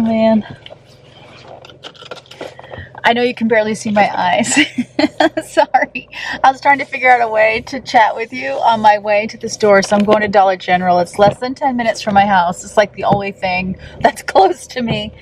man. I know you can barely see my eyes. Sorry. I was trying to figure out a way to chat with you on my way to the store. So I'm going to Dollar General. It's less than 10 minutes from my house. It's like the only thing that's close to me.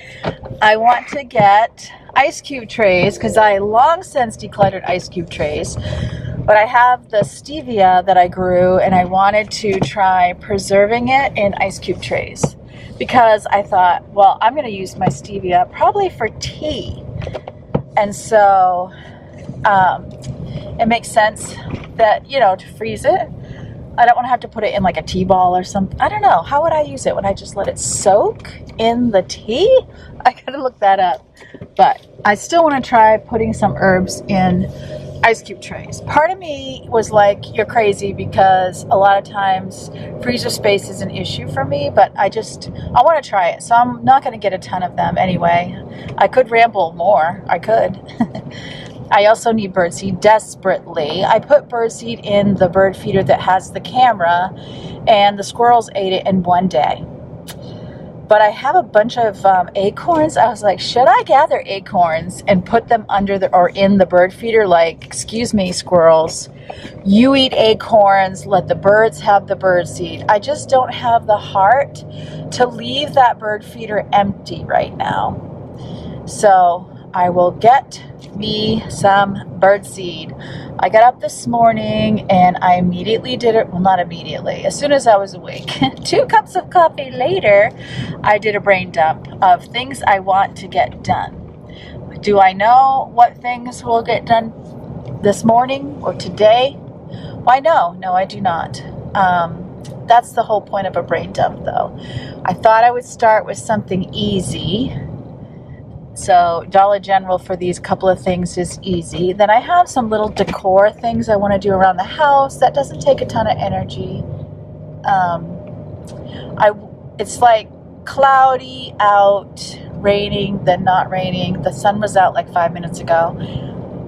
I want to get ice cube trays because I long since decluttered ice cube trays. But I have the stevia that I grew and I wanted to try preserving it in ice cube trays. Because I thought, well, I'm going to use my stevia probably for tea. And so it makes sense that, you know, to freeze it. I don't want to have to put it in like a tea ball or something. I don't know. How would I use it? Would I just let it soak in the tea? I gotta look that up. But I still want to try putting some herbs in ice cube trays. Part of me was like, you're crazy, because a lot of times freezer space is an issue for me, but I want to try it. So I'm not going to get a ton of them anyway. I could ramble more. I could. I also need birdseed desperately. I put birdseed in the bird feeder that has the camera, and the squirrels ate it in one day. But I have a bunch of acorns. I was like, should I gather acorns and put them under or in the bird feeder? Like, excuse me, squirrels, you eat acorns, let the birds have the bird seed. I just don't have the heart to leave that bird feeder empty right now. So I will get me some bird seed. I got up this morning and I immediately did it. Well, not immediately. As soon as I was awake, 2 cups of coffee later, I did a brain dump of things I want to get done. Do I know what things will get done this morning or today? Why, no, I do not. That's the whole point of a brain dump, though. I thought I would start with something easy. So Dollar General for these couple of things is easy. Then I have some little decor things I want to do around the house. That doesn't take a ton of energy. It's like cloudy out, raining, then not raining. The sun was out like 5 minutes ago.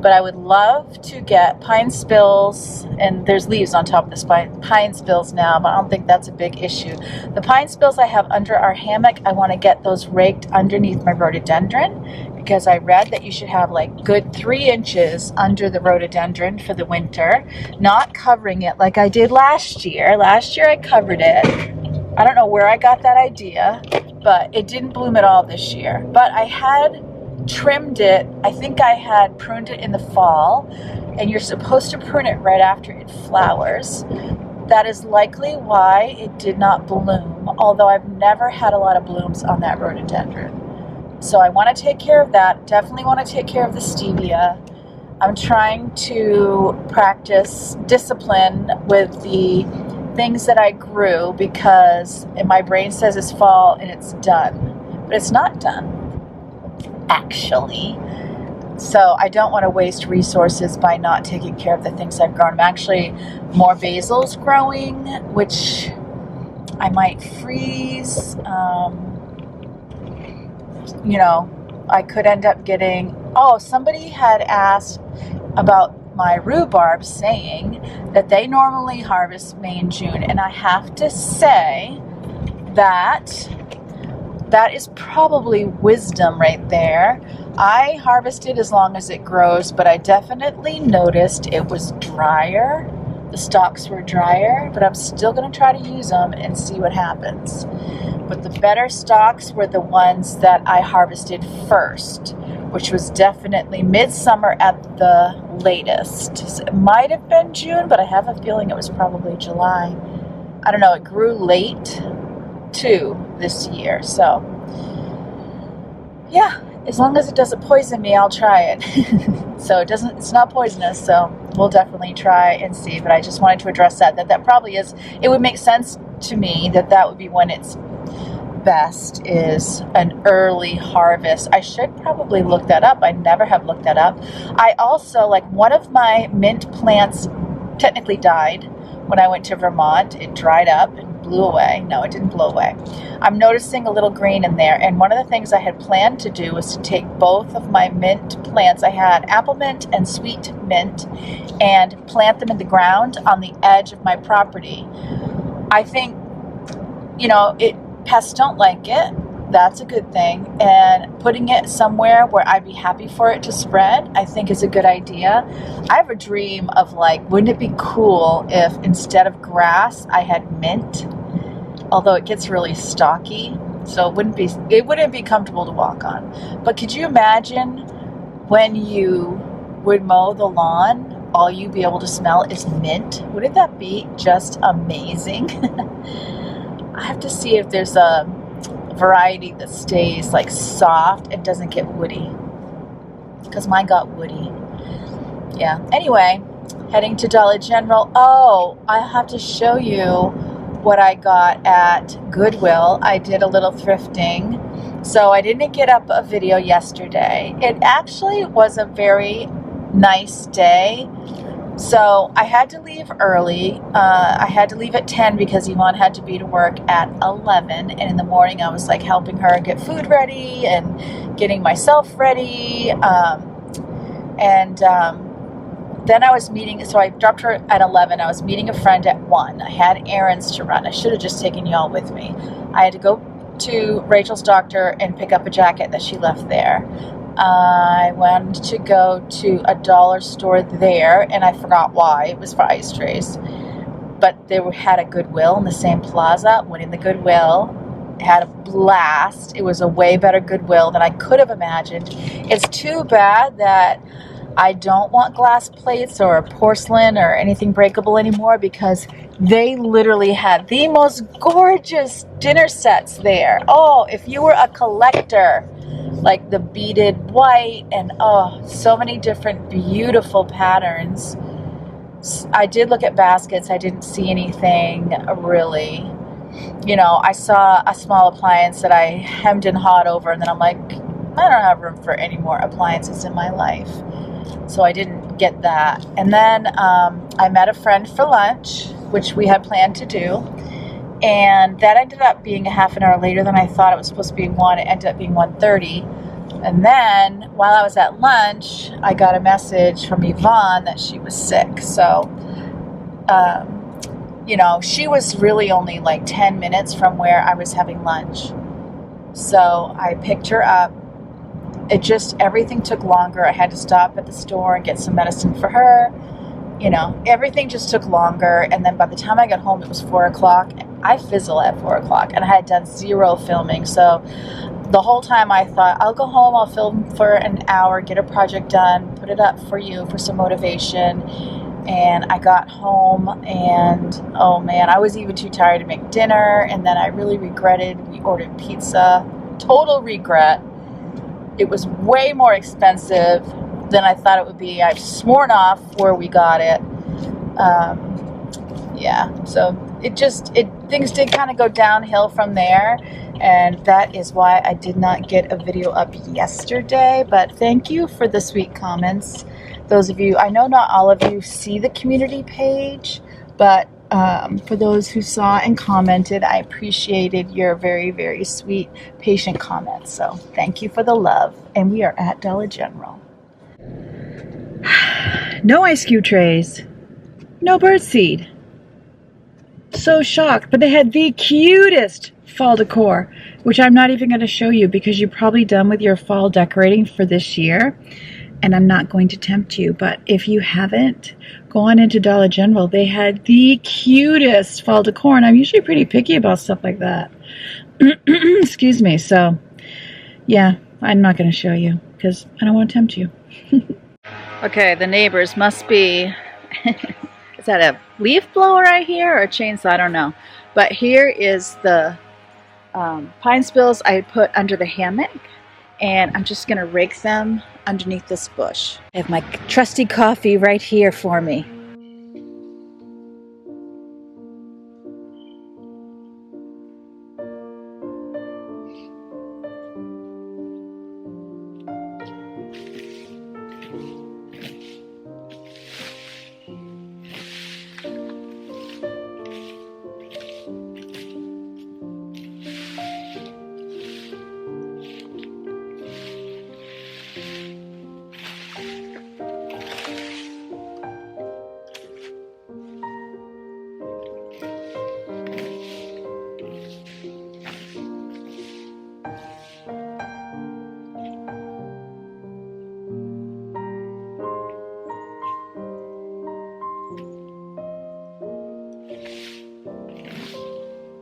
But I would love to get pine spills, and there's leaves on top of this pine spills now, but I don't think that's a big issue. The pine spills I have under our hammock, I want to get those raked underneath my rhododendron, because I read that you should have like good 3 inches under the rhododendron for the winter, not covering it like I did last year. Last year I covered it. I don't know where I got that idea, but it didn't bloom at all this year. But I had trimmed it. I think I had pruned it in the fall, and you're supposed to prune it right after it flowers. That is likely why it did not bloom, although I've never had a lot of blooms on that rhododendron. So I want to take care of that. Definitely want to take care of the stevia. I'm trying to practice discipline with the things that I grew, because my brain says it's fall and it's done, but it's not done, actually. So I don't want to waste resources by not taking care of the things I've grown. I'm actually more basil's growing, which I might freeze. You know, I could end up getting, somebody had asked about my rhubarb, saying that they normally harvest May and June, and I have to say that is probably wisdom right there. I harvested as long as it grows, but I definitely noticed it was drier. The stalks were drier, but I'm still going to try to use them and see what happens. But the better stalks were the ones that I harvested first, which was definitely midsummer at the latest. So it might have been June, but I have a feeling it was probably July. I don't know, it grew late too this year. So yeah, as long as it doesn't poison me, I'll try it. So it's not poisonous, so we'll definitely try and see. But I just wanted to address that probably is, it would make sense to me that would be when it's best, is an early harvest. I should probably look that up. I never have looked that up. I also, like, one of my mint plants technically died when I went to Vermont. It dried up and blew away. No, it didn't blow away. I'm noticing a little green in there, and one of the things I had planned to do was to take both of my mint plants. I had apple mint and sweet mint, and plant them in the ground on the edge of my property. I think, pests don't like it. that's a good thing. And putting it somewhere where I'd be happy for it to spread, I think is a good idea. I have a dream of like, wouldn't it be cool if instead of grass, I had mint? Although it gets really stocky, so it wouldn't be comfortable to walk on. But could you imagine when you would mow the lawn, all you'd be able to smell is mint? Wouldn't that be just amazing? I have to see if there's a variety that stays like soft and doesn't get woody, because mine got woody. Yeah, anyway, heading to Dollar General. Oh, I have to show you what I got at Goodwill. I did a little thrifting, so I didn't get up a video yesterday. It actually was a very nice day, so I had to leave early. I had to leave at 10 because Yvonne had to be to work at 11, and in the morning I was like helping her get food ready and getting myself ready, then I was meeting, so I dropped her at 11. I was meeting a friend at 1. I had errands to run. I should have just taken y'all with me. I had to go to Rachel's doctor and pick up a jacket that she left there. I went to go to a dollar store there, and I forgot why. It was for ice trays. But they had a Goodwill in the same plaza. Went in the Goodwill. Had a blast. It was a way better Goodwill than I could have imagined. It's too bad that I don't want glass plates or porcelain or anything breakable anymore, because they literally had the most gorgeous dinner sets there. Oh, if you were a collector, like the beaded white and oh, so many different beautiful patterns. I did look at baskets. I didn't see anything really. You know, I saw a small appliance that I hemmed and hawed over, and then I'm like, I don't have room for any more appliances in my life. So I didn't get that. And then I met a friend for lunch, which we had planned to do. And that ended up being a half an hour later than I thought. It was supposed to be 1. It ended up being 1:30. And then while I was at lunch, I got a message from Yvonne that she was sick. So, you know, she was really only like 10 minutes from where I was having lunch. So I picked her up. Everything took longer. I had to stop at the store and get some medicine for her. You know, everything just took longer. And then by the time I got home, it was 4 o'clock. I fizzle at 4 o'clock, and I had done 0 filming. So the whole time I thought, I'll go home, I'll film for an hour, get a project done, put it up for you for some motivation. And I got home, and oh man, I was even too tired to make dinner. And then I really regretted we ordered pizza. Total regret. It was way more expensive than I thought it would be. I've sworn off where we got it. Yeah, so things did kind of go downhill from there, and that is why I did not get a video up yesterday. But thank you for the sweet comments. Those of you, I know not all of you see the community page, but for those who saw and commented, I appreciated your very, very sweet, patient comments. So thank you for the love. And we are at Dollar General. No ice cube trays. No birdseed. So shocked, but they had the cutest fall decor, which I'm not even going to show you because you're probably done with your fall decorating for this year. And I'm not going to tempt you, but if you haven't, go on into Dollar General. They had the cutest fall decor, and I'm usually pretty picky about stuff like that. Excuse me. So, yeah, I'm not going to show you because I don't want to tempt you. Okay, the neighbors must be... Is that a leaf blower I hear or a chainsaw? I don't know. But here is the pine spills I put under the hammock, and I'm just going to rake them underneath this bush. I have my trusty coffee right here for me.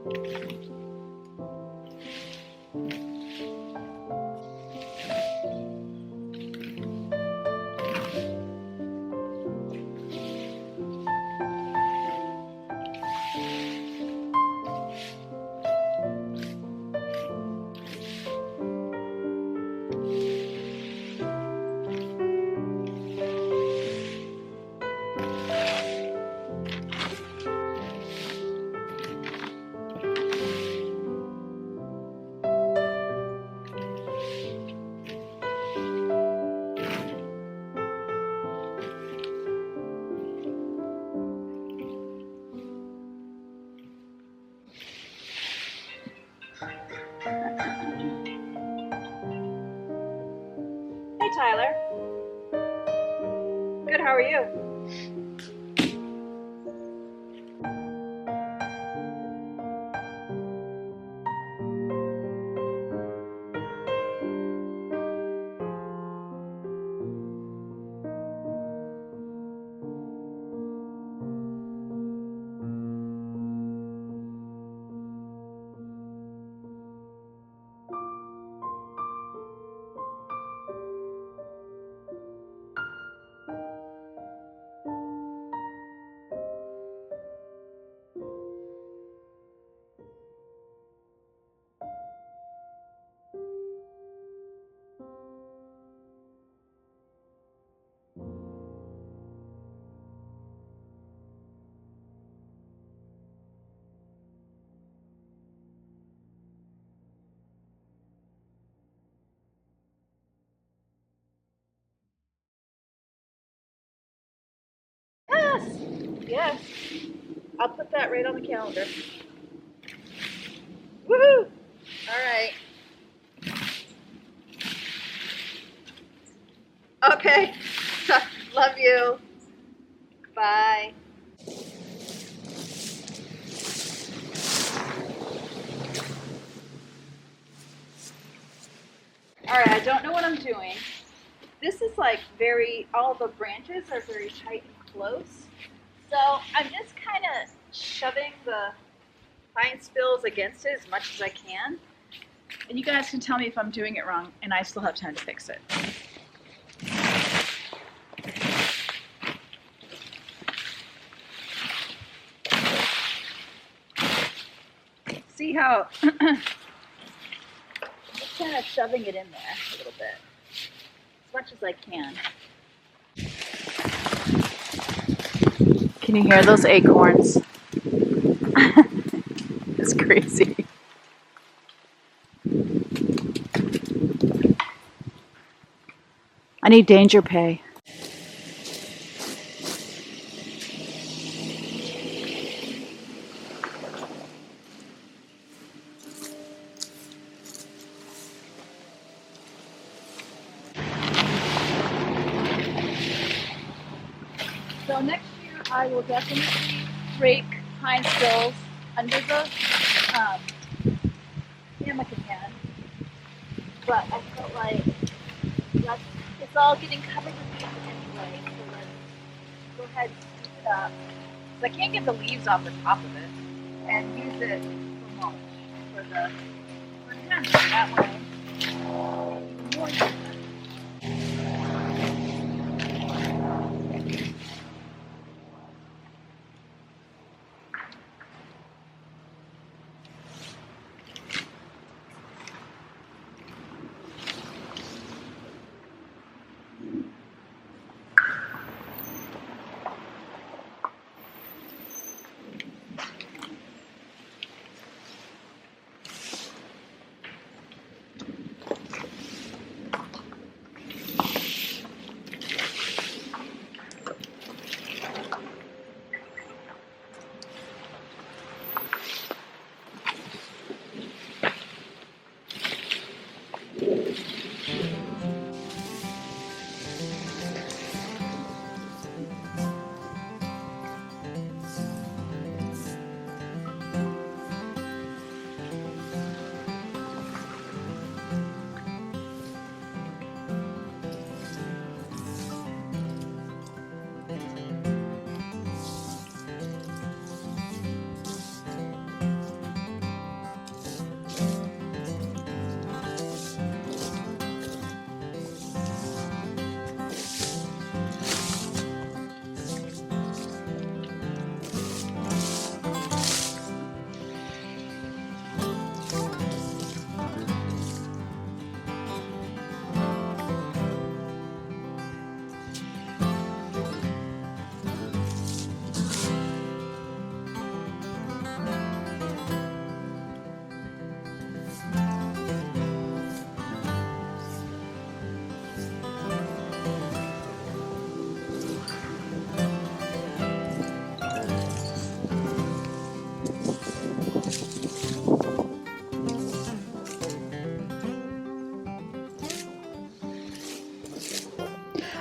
Hey Tyler. Good, how are you? Yes, yes. I'll put that right on the calendar. Woohoo! All right. Okay. Love you. Bye. All right, I don't know what I'm doing. This is like all the branches are very tight and close. So I'm just kind of shoving the pine spills against it as much as I can. And you guys can tell me if I'm doing it wrong and I still have time to fix it. See how just kind of shoving it in there a little bit, as much as I can. Can you hear those acorns? It's crazy. I need danger pay. So next year I will definitely rake pine spills under the hammock again. But I felt like it's all getting covered with leaves anyway, so let's go ahead and scoop it up. So I can't get the leaves off the top of it and use it for mulch for the hammock that way. More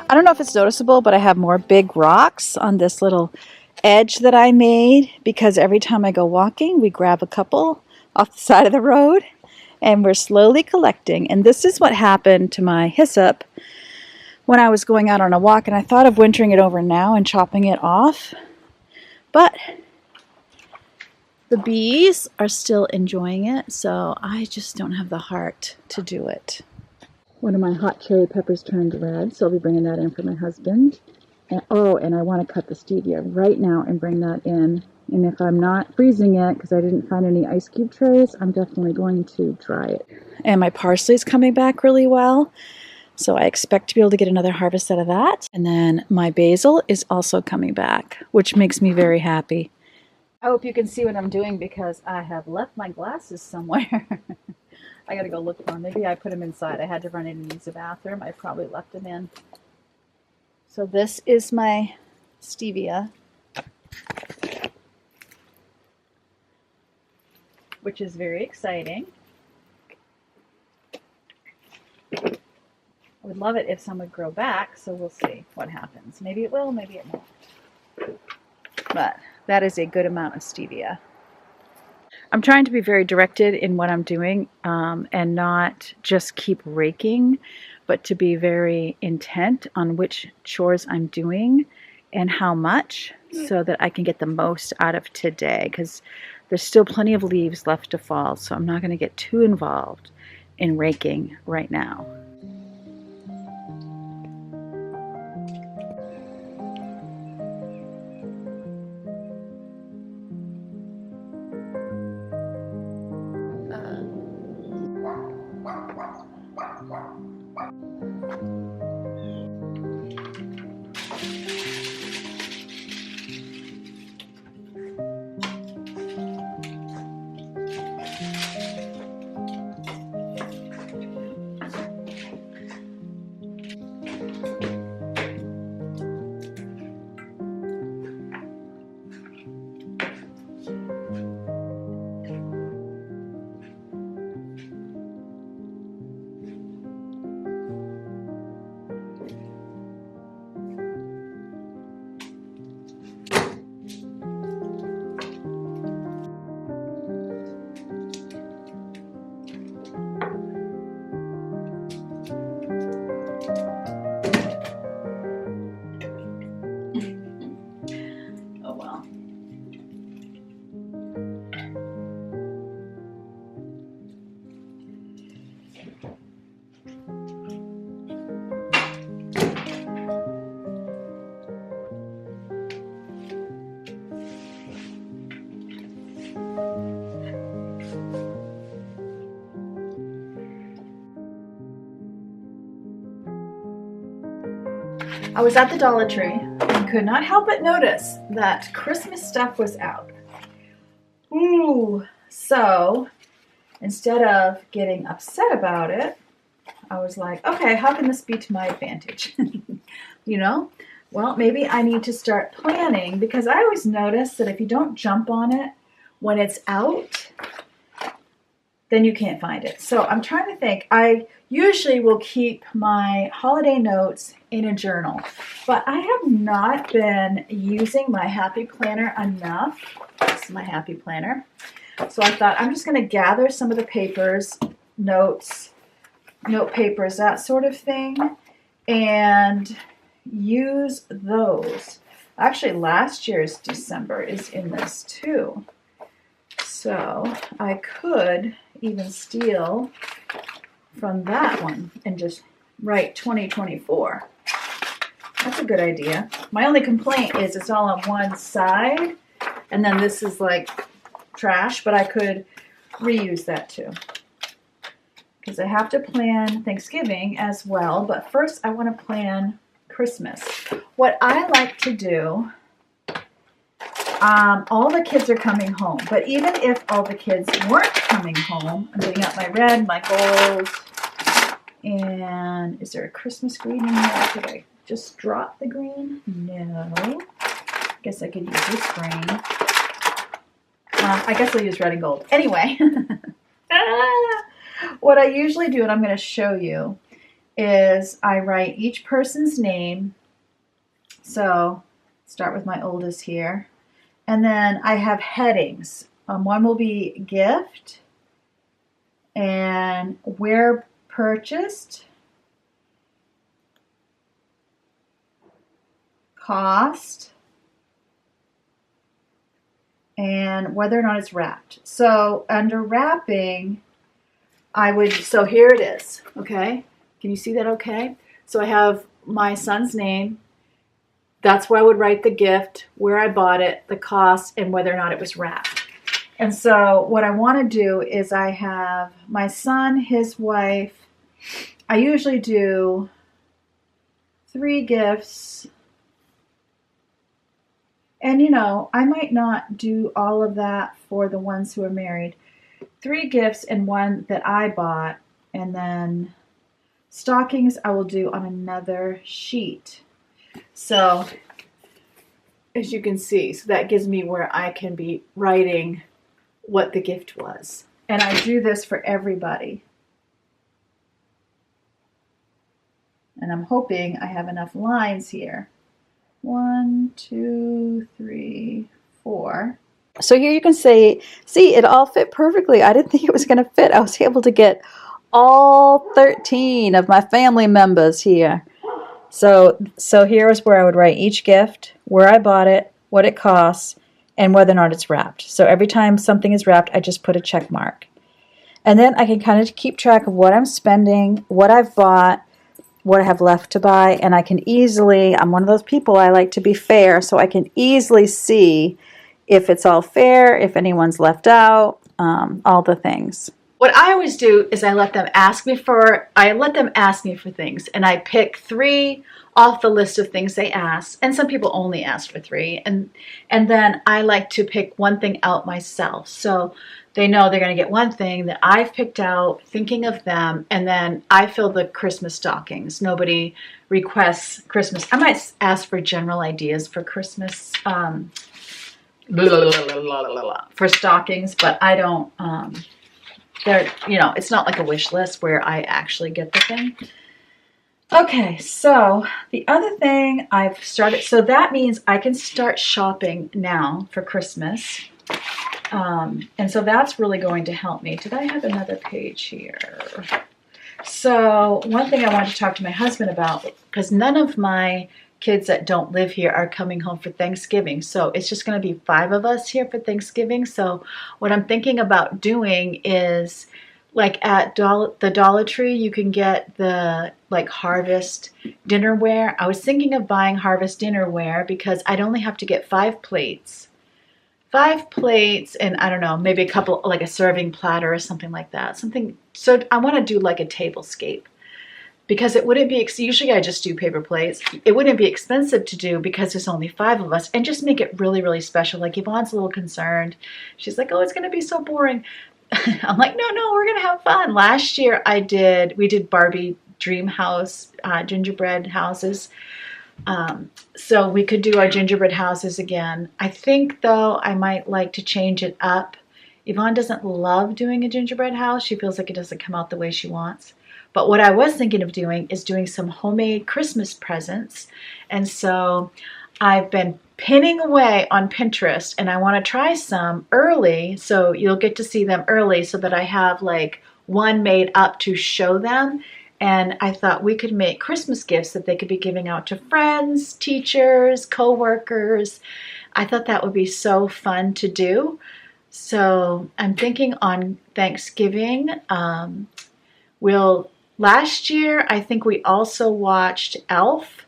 I don't know if it's noticeable, but I have more big rocks on this little edge that I made because every time I go walking, we grab a couple off the side of the road and we're slowly collecting. And this is what happened to my hyssop when I was going out on a walk, and I thought of wintering it over now and chopping it off. But the bees are still enjoying it, so I just don't have the heart to do it. One of my hot cherry peppers turned red, so I'll be bringing that in for my husband. And, oh, and I want to cut the stevia right now and bring that in. And if I'm not freezing it, because I didn't find any ice cube trays, I'm definitely going to dry it. And my parsley is coming back really well, so I expect to be able to get another harvest out of that. And then my basil is also coming back, which makes me very happy. I hope you can see what I'm doing because I have left my glasses somewhere. I gotta go look for them. Maybe I put them inside. I had to run in and use the bathroom. I probably left them in. So this is my stevia, which is very exciting. I would love it if some would grow back, so we'll see what happens. Maybe it will, maybe it won't. But that is a good amount of stevia. I'm trying to be very directed in what I'm doing and not just keep raking, but to be very intent on which chores I'm doing and how much so that I can get the most out of today, because there's still plenty of leaves left to fall, so I'm not going to get too involved in raking right now. I was at the Dollar Tree and could not help but notice that Christmas stuff was out. Ooh, so instead of getting upset about it, I was like, okay, how can this be to my advantage? You know, well, maybe I need to start planning, because I always notice that if you don't jump on it when it's out, then you can't find it. So I'm trying to think. I usually will keep my holiday notes in a journal, but I have not been using my Happy Planner enough. This is my Happy Planner. So I thought I'm just going to gather some of the papers, notes, note papers, that sort of thing, and use those. Actually, last year's December is in this too. So I could even steal from that one and just write 2024. That's a good idea. My only complaint is it's all on one side, and then this is like trash, but I could reuse that too, because I have to plan Thanksgiving as well, but first I want to plan Christmas. What I like to do, all the kids are coming home, but even if all the kids weren't coming home, I'm getting out my red, my gold, and is there a Christmas green in here? Did I just drop the green? No. Guess I could use this green. I guess I'll use red and gold. Anyway, what I usually do, and I'm going to show you, is I write each person's name. So start with my oldest here. And then I have headings. One will be gift and where purchased, cost, and whether or not it's wrapped. So under wrapping, so here it is, okay? Can you see that okay? So I have my son's name. That's where I would write the gift, where I bought it, the cost, and whether or not it was wrapped. And so what I want to do is I have my son, his wife. I usually do 3 gifts. And you know, I might not do all of that for the ones who are married. 3 gifts and 1 that I bought. And then stockings I will do on another sheet. So as you can see, so that gives me where I can be writing what the gift was. And I do this for everybody. And I'm hoping I have enough lines here. 1, 2, 3, 4. So here you can see it all fit perfectly. I didn't think it was going to fit. I was able to get all 13 of my family members here. So here is where I would write each gift, where I bought it, what it costs, and whether or not it's wrapped. So every time something is wrapped, I just put a check mark. And then I can kind of keep track of what I'm spending, what I've bought, what I have left to buy, and I can easily, I'm one of those people, I like to be fair, so I can easily see if it's all fair, if anyone's left out, all the things. What I always do is I let them ask me for things, and I pick 3 off the list of things they ask, and some people only ask for 3, and then I like to pick 1 thing out myself, so they know they're going to get 1 thing that I've picked out, thinking of them, and then I fill the Christmas stockings. Nobody requests Christmas. I might ask for general ideas for Christmas, for stockings, but I don't, it's not like a wish list where I actually get the thing. Okay, so the other thing I've started, so that means I can start shopping now for Christmas. And so that's really going to help me. Did I have another page here? So one thing I wanted to talk to my husband about, because none of my kids that don't live here are coming home for Thanksgiving. So it's just going to be 5 of us here for Thanksgiving. So what I'm thinking about doing is, like at the Dollar Tree, you can get the like Harvest dinnerware. I was thinking of buying Harvest dinnerware because I'd only have to get 5 plates. 5 plates and I don't know, maybe a couple, like a serving platter or something like that. So I want to do like a tablescape. Because it wouldn't be, usually I just do paper plates. It wouldn't be expensive to do because there's only 5 of us, and just make it really, really special. Like Yvonne's a little concerned. She's like, oh, it's going to be so boring. I'm like, no, we're going to have fun. Last year we did Barbie dream house, gingerbread houses. So we could do our gingerbread houses again. I think though I might like to change it up. Yvonne doesn't love doing a gingerbread house. She feels like it doesn't come out the way she wants. But what I was thinking of doing is doing some homemade Christmas presents. And so I've been pinning away on Pinterest, and I want to try some early. So you'll get to see them early so that I have like one made up to show them. And I thought we could make Christmas gifts that they could be giving out to friends, teachers, co-workers. I thought that would be so fun to do. So I'm thinking on Thanksgiving, last year, I think we also watched Elf,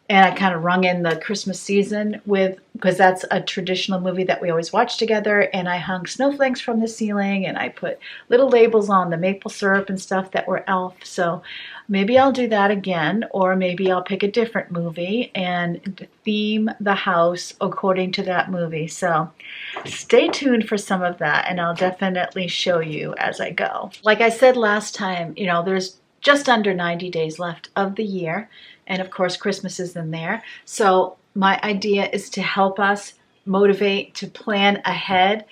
and I kind of rung in the Christmas season because that's a traditional movie that we always watch together, and I hung snowflakes from the ceiling, and I put little labels on the maple syrup and stuff that were Elf. So maybe I'll do that again, or maybe I'll pick a different movie and theme the house according to that movie. So stay tuned for some of that, and I'll definitely show you as I go. Like I said last time, there's just under 90 days left of the year, and of course Christmas is in there. So my idea is to help us motivate to plan ahead.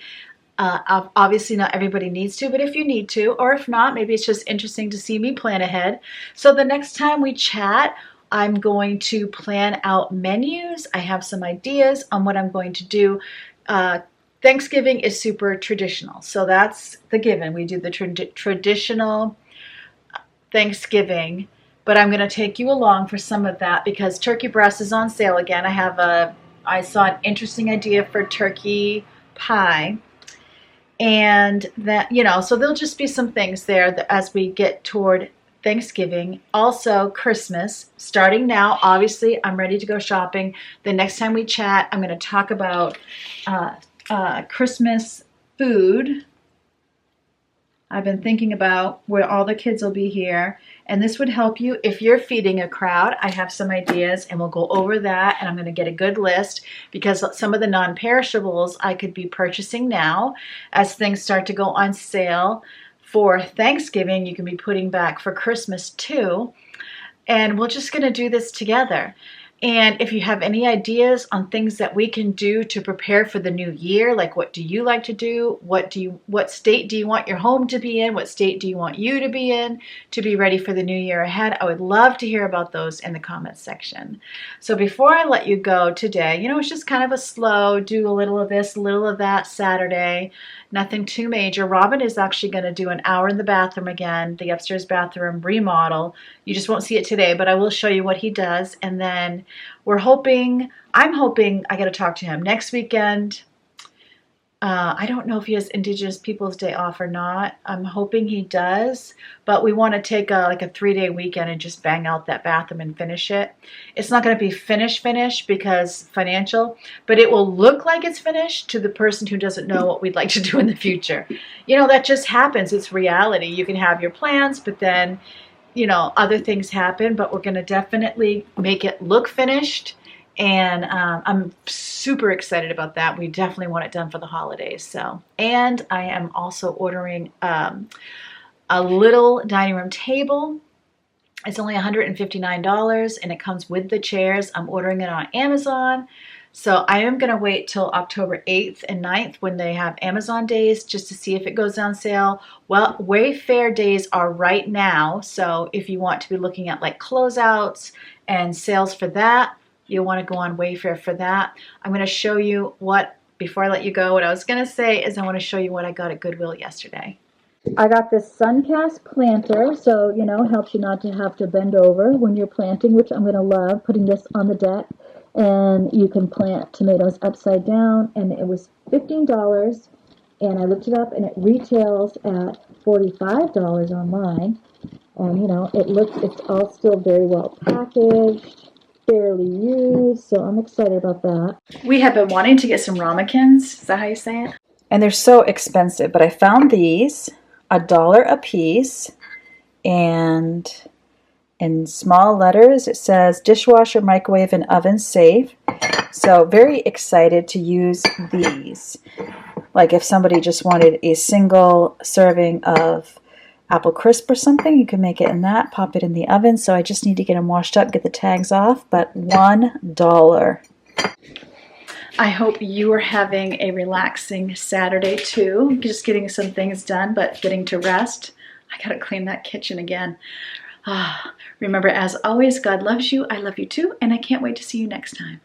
Obviously not everybody needs to, but if you need to, or if not, maybe it's just interesting to see me plan ahead. So the next time we chat, I'm going to plan out menus. I have some ideas on what I'm going to do. Thanksgiving is super traditional, so that's the given. We do the traditional Thanksgiving, but I'm going to take you along for some of that because turkey breast is on sale again. I saw an interesting idea for turkey pie. And that, so there'll just be some things there that as we get toward Thanksgiving. Also, Christmas, starting now. Obviously, I'm ready to go shopping. The next time we chat, I'm going to talk about Christmas food. I've been thinking about where all the kids will be here, and this would help you if you're feeding a crowd. I have some ideas, and we'll go over that, and I'm going to get a good list because some of the non-perishables I could be purchasing now as things start to go on sale for Thanksgiving. You can be putting back for Christmas too, and we're just going to do this together. And if you have any ideas on things that we can do to prepare for the new year, like what do you like to do? What state do you want your home to be in? What state do you want you to be in to be ready for the new year ahead? I would love to hear about those in the comments section. So before I let you go today, it's just kind of a slow, do a little of this, a little of that Saturday. Nothing too major. Robin is actually going to do an hour in the bathroom again, the upstairs bathroom remodel. You just won't see it today, but I will show you what he does. And then I'm hoping, I got to talk to him next weekend. I don't know if he has Indigenous Peoples Day off or not. I'm hoping he does, but we want to take like a 3-day weekend and just bang out that bathroom and finish it. It's not going to be finished because financial, but it will look like it's finished to the person who doesn't know what we'd like to do in the future. That just happens. It's reality. You can have your plans, but then, other things happen, but we're going to definitely make it look finished. And I'm super excited about that. We definitely want it done for the holidays. And I am also ordering a little dining room table. It's only $159 and it comes with the chairs. I'm ordering it on Amazon. So I am going to wait till October 8th and 9th when they have Amazon days just to see if it goes on sale. Well, Wayfair days are right now. So if you want to be looking at like closeouts and sales for that, you'll want to go on Wayfair for that. I'm going to show you before I let you go, what I was going to say is I want to show you what I got at Goodwill yesterday. I got this Suncast planter, so, helps you not to have to bend over when you're planting, which I'm going to love, putting this on the deck. And you can plant tomatoes upside down, and it was $15. And I looked it up, and it retails at $45 online. And, it's all still very well packaged, fairly used, so I'm excited about that. We have been wanting to get some ramekins. Is that how you say it? And they're so expensive, but I found these, $1 a piece, and in small letters it says dishwasher, microwave, and oven safe. So very excited to use these. Like if somebody just wanted a single serving of apple crisp or something, you can make it in that, pop it in the oven. So I just need to get them washed up, get the tags off, but $1. I hope you are having a relaxing Saturday too, just getting some things done, but getting to rest. I gotta clean that kitchen again. Remember, as always, God loves you, I love you too, and I can't wait to see you next time.